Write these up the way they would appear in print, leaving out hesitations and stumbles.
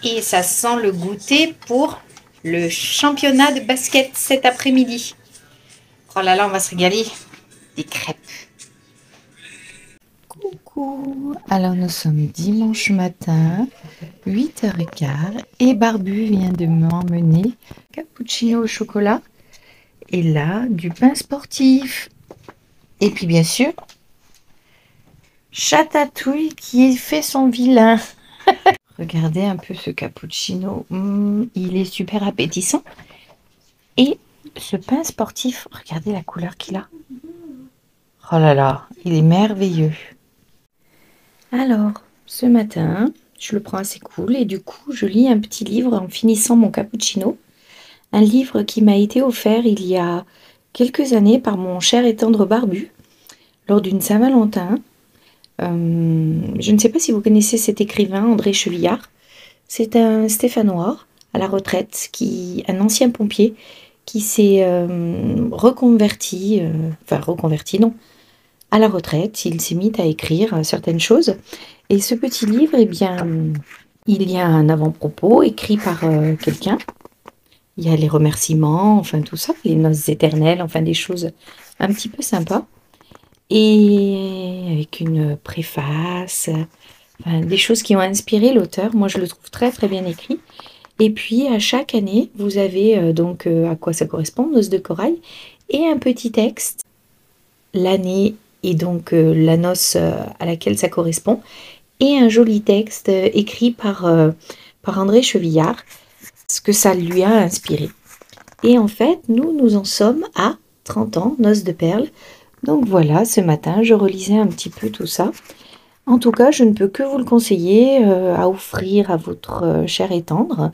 Et ça sent le goûter pour le championnat de basket cet après-midi. Oh là là, on va se régaler. Des crêpes. Coucou. Alors nous sommes dimanche matin, 8h15, et Barbu vient de m'emmener cappuccino au chocolat. Et là, du pain sportif. Et puis bien sûr, Chatatouille qui fait son vilain. Regardez un peu ce cappuccino. Il est super appétissant. Et ce pain sportif, regardez la couleur qu'il a. Oh là là, il est merveilleux. Alors, ce matin, je le prends assez cool et du coup, je lis un petit livre en finissant mon cappuccino. Un livre qui m'a été offert il y a quelques années par mon cher et tendre Barbu lors d'une Saint-Valentin. Je ne sais pas si vous connaissez cet écrivain, André Chevillard. C'est un Stéphanois à la retraite, un ancien pompier qui s'est reconverti, non, à la retraite, il s'est mis à écrire certaines choses. Et ce petit livre, eh bien, il y a un avant-propos écrit par quelqu'un. Il y a les remerciements, enfin tout ça, les noces éternelles, enfin des choses un petit peu sympas. Et avec une préface, enfin, des choses qui ont inspiré l'auteur. Moi, je le trouve très très bien écrit. Et puis, à chaque année, vous avez donc à quoi ça correspond, noces de corail, et un petit texte. L'année et donc la noce à laquelle ça correspond, et un joli texte écrit par André Chevillard, ce que ça lui a inspiré. Et en fait, nous en sommes à 30 ans, noces de perles. Donc voilà, ce matin, je relisais un petit peu tout ça. En tout cas, je ne peux que vous le conseiller à offrir à votre cher et tendre,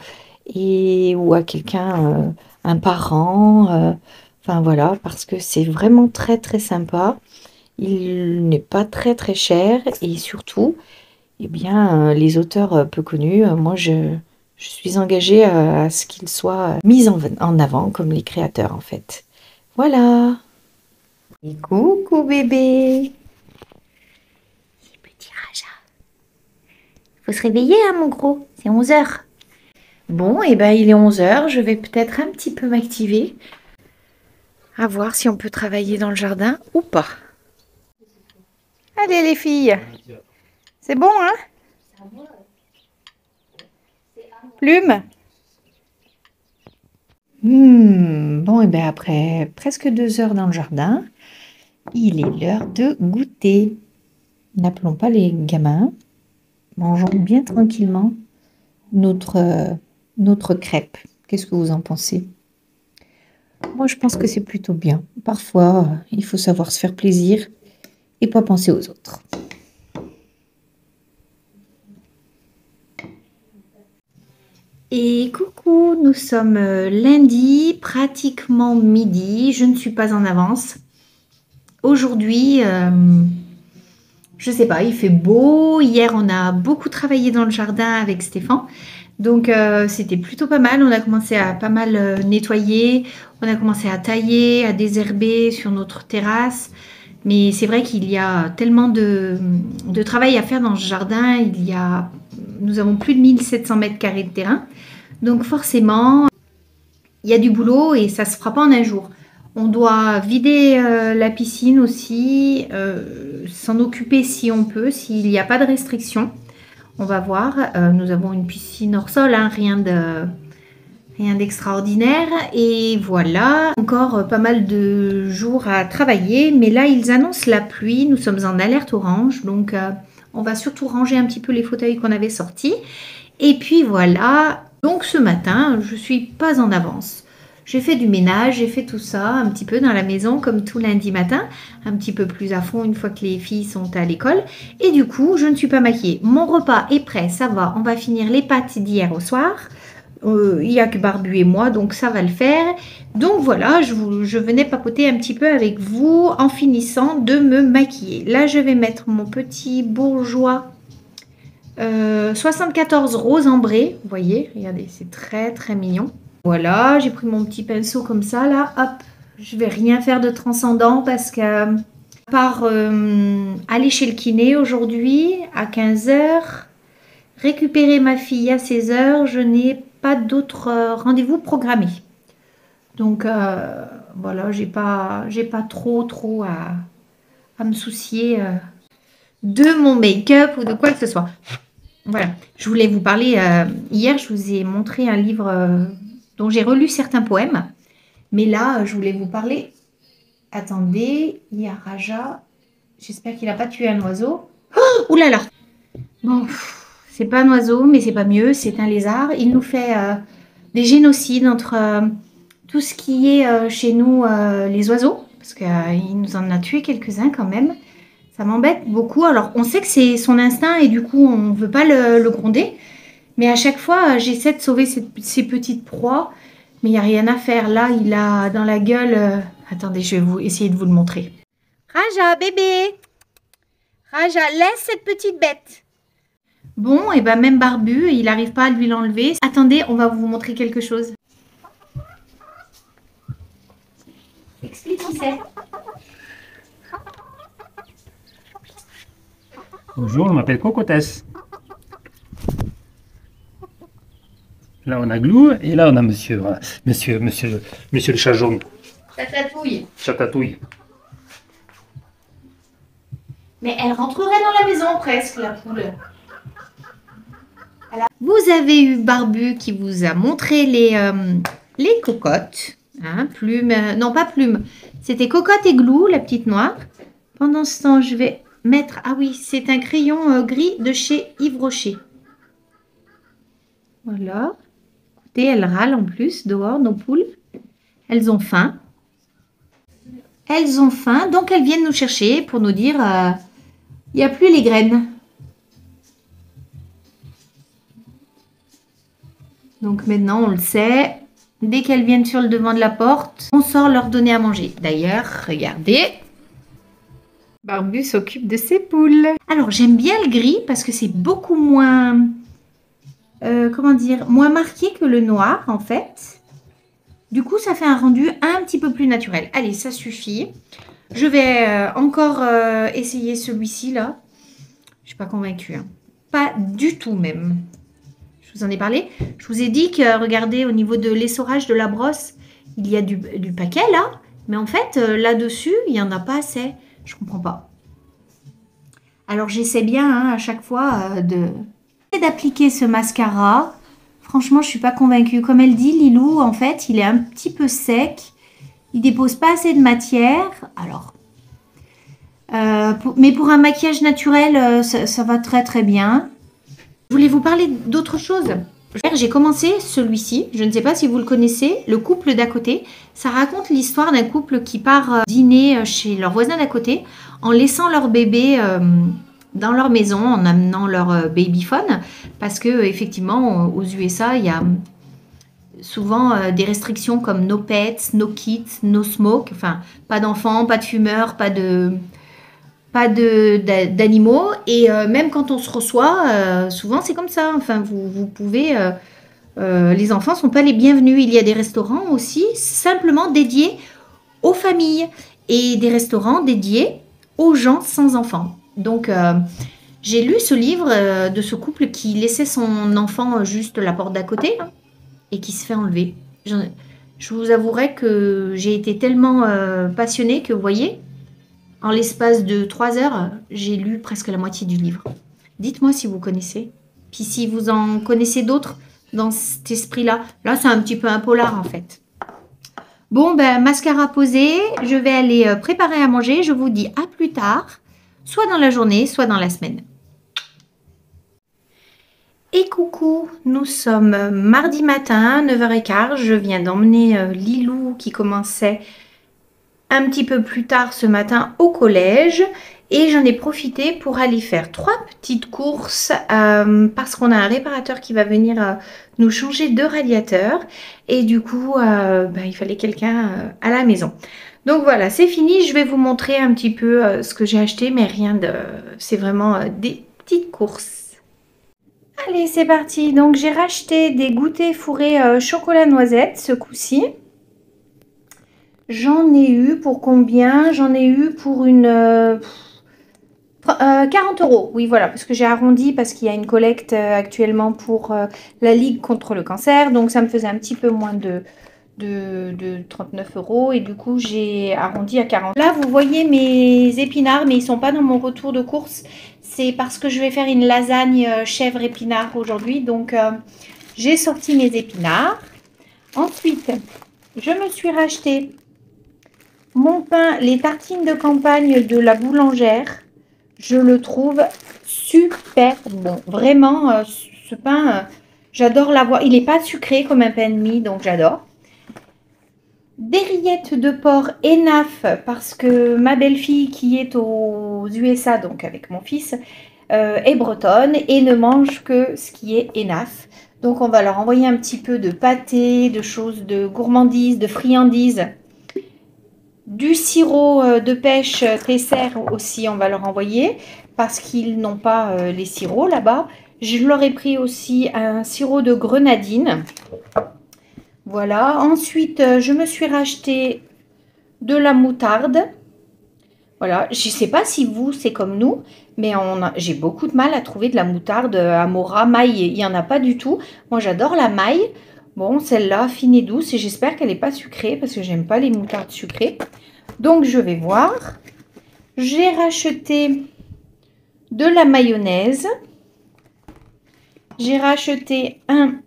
ou à quelqu'un, un parent, enfin voilà, parce que c'est vraiment très très sympa. Il n'est pas très très cher et surtout, eh bien, les auteurs peu connus, moi je suis engagée à ce qu'ils soient mis en avant comme les créateurs en fait. Voilà. Et coucou bébé. Petit Raja. Faut se réveiller hein mon gros, c'est 11h. Bon, et ben il est 11h, je vais peut-être un petit peu m'activer. À voir si on peut travailler dans le jardin ou pas. Allez les filles. C'est bon hein? Plume. Bon, et bien après presque 2 heures dans le jardin, il est l'heure de goûter. N'appelons pas les gamins. Mangeons bien tranquillement notre crêpe. Qu'est-ce que vous en pensez? Moi, je pense que c'est plutôt bien. Parfois, il faut savoir se faire plaisir et pas penser aux autres. Et coucou, nous sommes lundi, pratiquement midi. Je ne suis pas en avance. Aujourd'hui, je sais pas, il fait beau. Hier, on a beaucoup travaillé dans le jardin avec Stéphane. Donc, c'était plutôt pas mal. On a commencé à pas mal nettoyer. On a commencé à tailler, à désherber sur notre terrasse. Mais c'est vrai qu'il y a tellement de travail à faire dans ce jardin. Nous avons plus de 1700 mètres carrés de terrain. Donc forcément, il y a du boulot et ça ne se fera pas en un jour. On doit vider la piscine aussi, s'en occuper si on peut, s'il n'y a pas de restrictions. On va voir. Nous avons une piscine hors sol, hein, rien d'extraordinaire. Et voilà, encore pas mal de jours à travailler. Mais là, ils annoncent la pluie. Nous sommes en alerte orange. Donc, on va surtout ranger un petit peu les fauteuils qu'on avait sortis. Et puis voilà. Donc, ce matin, je ne suis pas en avance. J'ai fait du ménage, j'ai fait tout ça un petit peu dans la maison comme tout lundi matin, un petit peu plus à fond une fois que les filles sont à l'école. Et du coup, je ne suis pas maquillée. Mon repas est prêt, ça va. On va finir les pâtes d'hier au soir. Il n'y a que Barbu et moi, donc ça va le faire. Donc voilà, je venais papoter un petit peu avec vous en finissant de me maquiller. Là, je vais mettre mon petit bourgeois 74 rose ambré. Vous voyez, regardez, c'est très très mignon. Voilà, j'ai pris mon petit pinceau comme ça, là, hop. Je vais rien faire de transcendant parce que, à part aller chez le kiné aujourd'hui à 15h, récupérer ma fille à 16 heures. Je n'ai pas d'autres rendez-vous programmés. Donc voilà, j'ai pas trop à me soucier de mon make-up ou de quoi que ce soit. Voilà, je voulais vous parler, hier je vous ai montré un livre dont j'ai relu certains poèmes, mais là je voulais vous parler, attendez, il y a Raja, j'espère qu'il n'a pas tué un oiseau. Oh, ouh là là. Bon, c'est pas un oiseau, mais c'est pas mieux, c'est un lézard. Il nous fait des génocides entre tout ce qui est chez nous, les oiseaux, parce qu'il nous en a tué quelques-uns quand même. Ça m'embête beaucoup. Alors, on sait que c'est son instinct et du coup, on ne veut pas le gronder. Mais à chaque fois, j'essaie de sauver ces petites proies. Mais il n'y a rien à faire. Là, il a dans la gueule... Attendez, je vais essayer de vous le montrer. Raja, bébé! Raja, laisse cette petite bête. Bon, et ben même Barbu, il n'arrive pas à lui l'enlever. Attendez, on va vous montrer quelque chose. Explique qui c'est. Bonjour, je m'appelle Cocotès. Là, on a Glou et là, on a monsieur, voilà. Monsieur le chat jaune. Tatatouille. Chatatouille. Mais elle rentrerait dans la maison presque, la poule. Voilà. Vous avez eu Barbu qui vous a montré les cocottes. Hein, Plume, non pas Plume. C'était Cocotte et Glou, la petite noire. Pendant ce temps, je vais mettre... Ah oui, c'est un crayon gris de chez Yves Rocher. Voilà. Écoutez, elles râlent en plus dehors, nos poules. Elles ont faim. Elles ont faim, donc elles viennent nous chercher pour nous dire il n'y a plus les graines. Donc maintenant, on le sait. Dès qu'elles viennent sur le devant de la porte, on sort leur donner à manger. D'ailleurs, regardez. Barbu s'occupe de ses poules. Alors, j'aime bien le gris parce que c'est beaucoup moins... comment dire, moins marqué que le noir en fait. Du coup, ça fait un rendu un petit peu plus naturel. Allez, ça suffit. Je vais encore essayer celui-ci là. Je suis pas convaincue. Hein. Pas du tout même. Je vous en ai parlé. Je vous ai dit que, regardez, au niveau de l'essorage de la brosse, il y a du paquet là. Mais en fait, là-dessus, il n'y en a pas assez. Je comprends pas. Alors, j'essaie bien hein, à chaque fois d'appliquer ce mascara. Franchement, je suis pas convaincue. Comme elle dit, Lilou, en fait, il est un petit peu sec. Il dépose pas assez de matière. Alors, mais pour un maquillage naturel, ça va très très bien. Je voulais vous parler d'autre chose. J'ai commencé celui-ci. Je ne sais pas si vous le connaissez. Le couple d'à côté. Ça raconte l'histoire d'un couple qui part dîner chez leur voisin d'à côté en laissant leur bébé... dans leur maison en amenant leur babyphone parce que effectivement aux USA il y a souvent des restrictions comme no pets, no kids, no smoke, enfin pas d'enfants, pas de fumeurs, pas d'animaux et même quand on se reçoit souvent c'est comme ça, enfin vous pouvez les enfants sont pas les bienvenus, il y a des restaurants aussi simplement dédiés aux familles et des restaurants dédiés aux gens sans enfants. Donc, j'ai lu ce livre de ce couple qui laissait son enfant juste à la porte d'à côté hein, et qui se fait enlever. Je vous avouerai que j'ai été tellement passionnée que, vous voyez, en l'espace de 3 heures, j'ai lu presque la moitié du livre. Dites-moi si vous connaissez. Puis si vous en connaissez d'autres dans cet esprit-là. Là, c'est un petit peu un polar en fait. Bon, ben, mascara posé. Je vais aller préparer à manger. Je vous dis à plus tard. Soit dans la journée, soit dans la semaine. Et coucou, nous sommes mardi matin, 9h15. Je viens d'emmener Lilou qui commençait un petit peu plus tard ce matin au collège. Et j'en ai profité pour aller faire 3 petites courses parce qu'on a un réparateur qui va venir nous changer de radiateur. Et du coup, il fallait quelqu'un à la maison. Donc voilà, c'est fini. Je vais vous montrer un petit peu ce que j'ai acheté, mais rien de... C'est vraiment des petites courses. Allez, c'est parti. Donc j'ai racheté des goûters fourrés chocolat noisette ce coup-ci. J'en ai eu pour combien? J'en ai eu pour une 40 €, oui voilà, parce que j'ai arrondi parce qu'il y a une collecte actuellement pour la Ligue contre le cancer, donc ça me faisait un petit peu moins de 39 € et du coup j'ai arrondi à 40. Là vous voyez mes épinards, mais ils sont pas dans mon retour de course, c'est parce que je vais faire une lasagne chèvre épinard aujourd'hui, donc j'ai sorti mes épinards. Ensuite je me suis racheté mon pain, les tartines de campagne de la boulangère. Je le trouve super bon. Vraiment, ce pain, j'adore l'avoir. Il n'est pas sucré comme un pain de mie, donc j'adore. Des rillettes de porc Enaf, parce que ma belle-fille qui est aux USA, donc avec mon fils, est bretonne et ne mange que ce qui est Enaf. Donc on va leur envoyer un petit peu de pâté, de choses de gourmandise, de friandises. Du sirop de pêche Tesser aussi, on va leur envoyer parce qu'ils n'ont pas les sirops là-bas. Je leur ai pris aussi un sirop de grenadine. Voilà. Ensuite, je me suis racheté de la moutarde. Voilà. Je ne sais pas si vous, c'est comme nous, mais j'ai beaucoup de mal à trouver de la moutarde Amora, maille. Il n'y en a pas du tout. Moi, j'adore la maille. Bon, celle-là, fine et douce, et j'espère qu'elle n'est pas sucrée parce que j'aime pas les moutardes sucrées. Donc, je vais voir. J'ai racheté de la mayonnaise. J'ai racheté un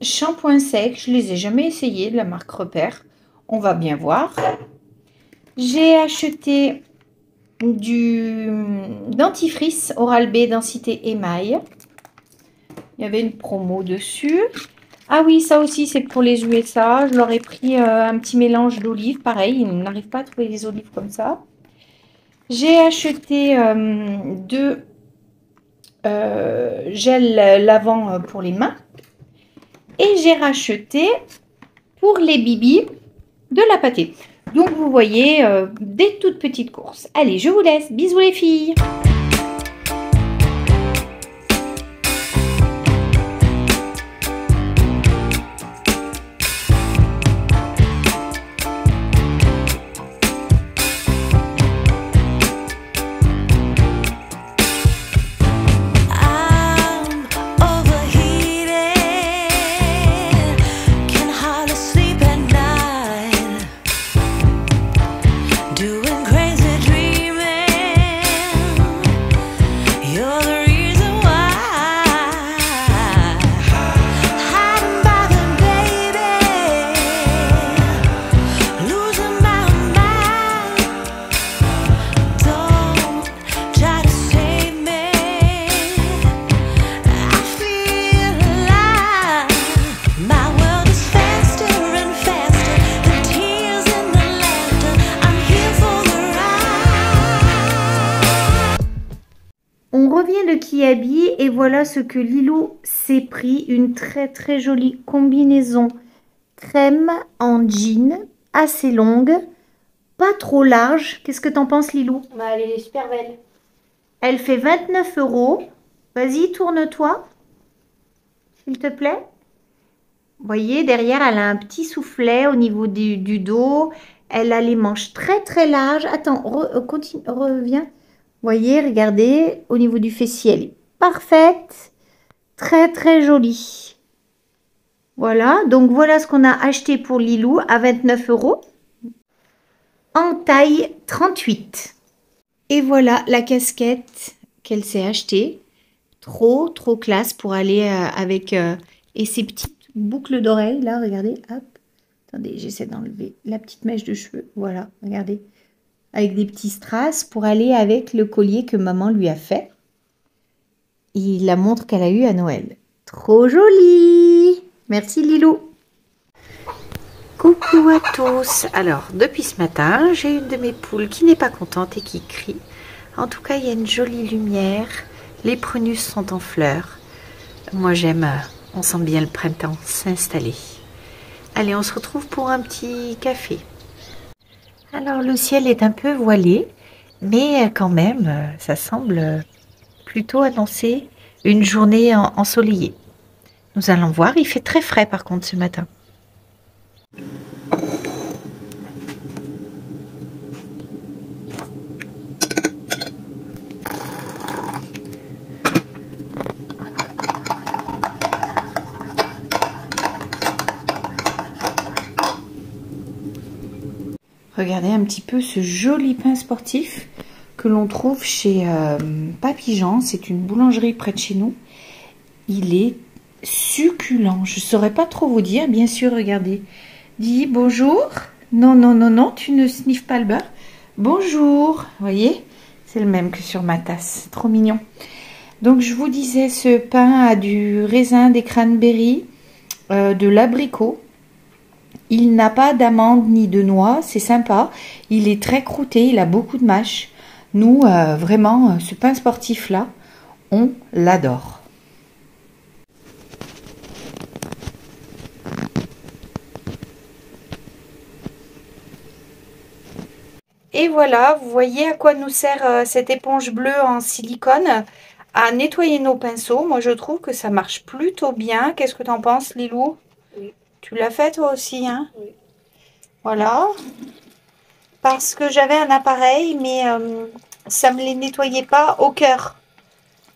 shampoing sec. Je ne les ai jamais essayés de la marque Repère. On va bien voir. J'ai acheté du dentifrice Oral-B densité émail. Il y avait une promo dessus. Ah oui, ça aussi, c'est pour les USA. Je leur ai pris un petit mélange d'olives. Pareil, ils n'arrivent pas à trouver les olives comme ça. J'ai acheté deux gel lavant pour les mains. Et j'ai racheté pour les bibis de la pâtée. Donc, vous voyez, des toutes petites courses. Allez, je vous laisse. Bisous les filles. On revient de Kiabi et voilà ce que Lilou s'est pris. Une très très jolie combinaison crème en jean, assez longue, pas trop large. Qu'est-ce que t'en penses Lilou? Bah, elle est super belle. Elle fait 29 €. Vas-y, tourne-toi, s'il te plaît. Vous voyez, derrière, elle a un petit soufflet au niveau du dos. Elle a les manches très très larges. Attends, continue, reviens. Voyez, regardez, au niveau du fessier, elle est parfaite. Très, très jolie. Voilà, donc voilà ce qu'on a acheté pour Lilou à 29 € en taille 38. Et voilà la casquette qu'elle s'est achetée. Trop, trop classe pour aller avec... et ses petites boucles d'oreilles, là, regardez, hop. Attendez, j'essaie d'enlever la petite mèche de cheveux. Voilà, regardez. Avec des petits strass pour aller avec le collier que maman lui a fait. Et la montre qu'elle a eue à Noël. Trop jolie! Merci Lilou! Coucou à tous! Alors, depuis ce matin, j'ai une de mes poules qui n'est pas contente et qui crie. En tout cas, il y a une jolie lumière. Les prunus sont en fleurs. Moi, j'aime, on sent bien le printemps s'installer. Allez, on se retrouve pour un petit café. Alors le ciel est un peu voilé, mais quand même, ça semble plutôt annoncer une journée ensoleillée. Nous allons voir, il fait très frais par contre ce matin. Regardez un petit peu ce joli pain sportif que l'on trouve chez Papy Jean. C'est une boulangerie près de chez nous. Il est succulent. Je ne saurais pas trop vous dire. Bien sûr, regardez. Dis bonjour. Non, non, non, non, tu ne sniffes pas le beurre. Bonjour. Vous voyez, c'est le même que sur ma tasse. Trop mignon. Donc, je vous disais, ce pain a du raisin, des cranberries, de l'abricot. Il n'a pas d'amande ni de noix, c'est sympa. Il est très croûté, il a beaucoup de mâche. Nous, vraiment, ce pain sportif-là, on l'adore. Et voilà, vous voyez à quoi nous sert cette éponge bleue en silicone à nettoyer nos pinceaux. Moi, je trouve que ça marche plutôt bien. Qu'est-ce que tu en penses, Lilou? Oui. Tu l'as fait toi aussi, hein? Oui. Voilà. Parce que j'avais un appareil, mais ça ne me les nettoyait pas au cœur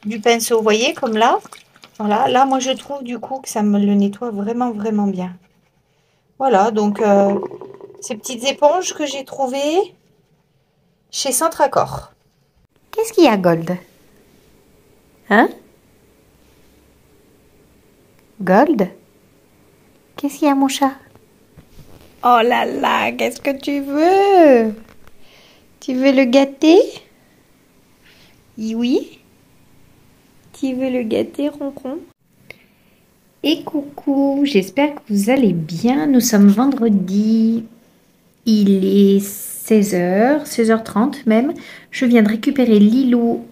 du pinceau. Vous voyez, comme là. Voilà, là, moi, je trouve du coup que ça me le nettoie vraiment, vraiment bien. Voilà, donc ces petites éponges que j'ai trouvées chez Centracor. Qu'est-ce qu'il y a, Gold? Hein? Gold? Qu'est-ce qu'il y a, mon chat? Oh là là, qu'est-ce que tu veux? Tu veux le gâter? Oui? Tu veux le gâter, Ronron? Et coucou, j'espère que vous allez bien. Nous sommes vendredi. Il est 16h, 16h30 même. Je viens de récupérer Lilou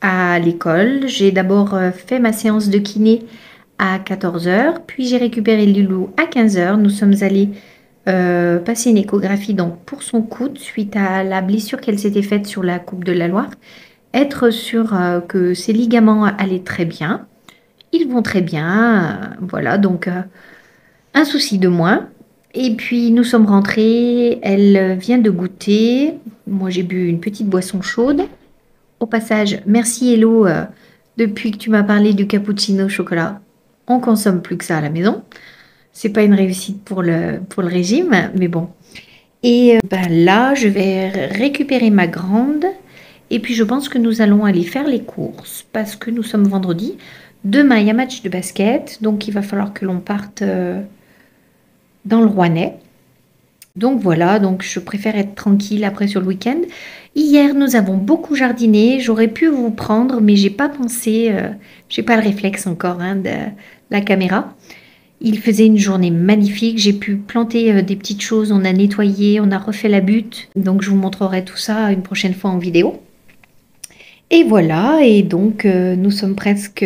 à l'école. J'ai d'abord fait ma séance de kiné à 14h, puis j'ai récupéré Lilou à 15h. Nous sommes allés passer une échographie donc pour son coude suite à la blessure qu'elle s'était faite sur la Coupe de la Loire. Être sûr que ses ligaments allaient très bien. Ils vont très bien. Voilà, donc un souci de moins. Et puis nous sommes rentrés. Elle vient de goûter. Moi j'ai bu une petite boisson chaude. Au passage, merci Hello. Depuis que tu m'as parlé du cappuccino au chocolat, on consomme plus que ça à la maison. C'est pas une réussite pour le régime, mais bon. Et là, je vais récupérer ma grande. Et puis, je pense que nous allons aller faire les courses parce que nous sommes vendredi. Demain, il y a match de basket. Donc, il va falloir que l'on parte dans le Rouennais. Donc, voilà. Donc, je préfère être tranquille après sur le week-end. Hier, nous avons beaucoup jardiné. J'aurais pu vous prendre, mais j'ai pas pensé. J'ai pas le réflexe encore de la caméra. Il faisait une journée magnifique, j'ai pu planter des petites choses, on a nettoyé, on a refait la butte. Donc je vous montrerai tout ça une prochaine fois en vidéo. Et voilà, et donc nous sommes presque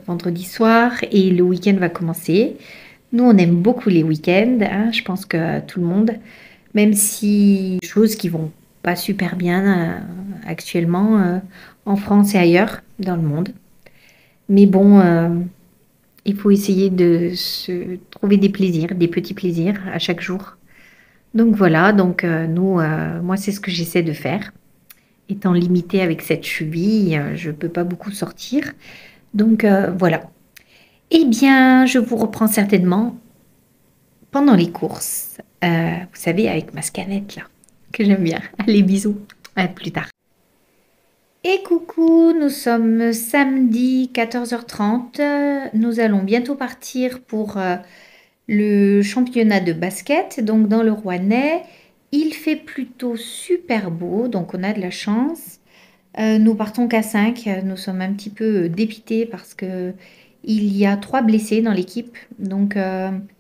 vendredi soir et le week-end va commencer. Nous on aime beaucoup les week-ends, hein, je pense que tout le monde, même si des choses qui vont pas super bien actuellement en France et ailleurs dans le monde. Mais bon... il faut essayer de se trouver des plaisirs, des petits plaisirs à chaque jour. Donc voilà, donc moi c'est ce que j'essaie de faire. Étant limitée avec cette cheville, je ne peux pas beaucoup sortir. Donc voilà. Eh bien, je vous reprends certainement pendant les courses. Vous savez, avec ma scanette là, que j'aime bien. Allez, bisous. À plus tard. Et coucou, nous sommes samedi 14h30. Nous allons bientôt partir pour le championnat de basket, donc dans le Rouennais. Il fait plutôt super beau, donc on a de la chance. Nous partons qu'à 5. Nous sommes un petit peu dépités parce que il y a 3 blessés dans l'équipe. Donc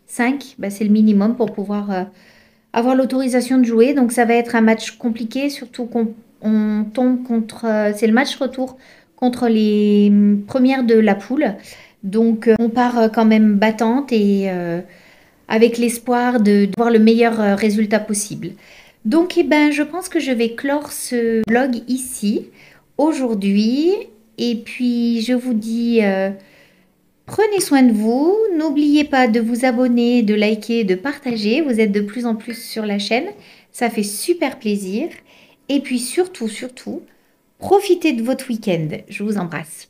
5, c'est le minimum pour pouvoir avoir l'autorisation de jouer. Donc ça va être un match compliqué, surtout qu'on tombe contre... c'est le match retour contre les premières de la poule. Donc on part quand même battante et avec l'espoir de voir le meilleur résultat possible. Donc je pense que je vais clore ce vlog ici aujourd'hui. Et puis je vous dis... prenez soin de vous, n'oubliez pas de vous abonner, de liker, de partager. Vous êtes de plus en plus sur la chaîne, ça fait super plaisir. Et puis surtout, profitez de votre week-end. Je vous embrasse.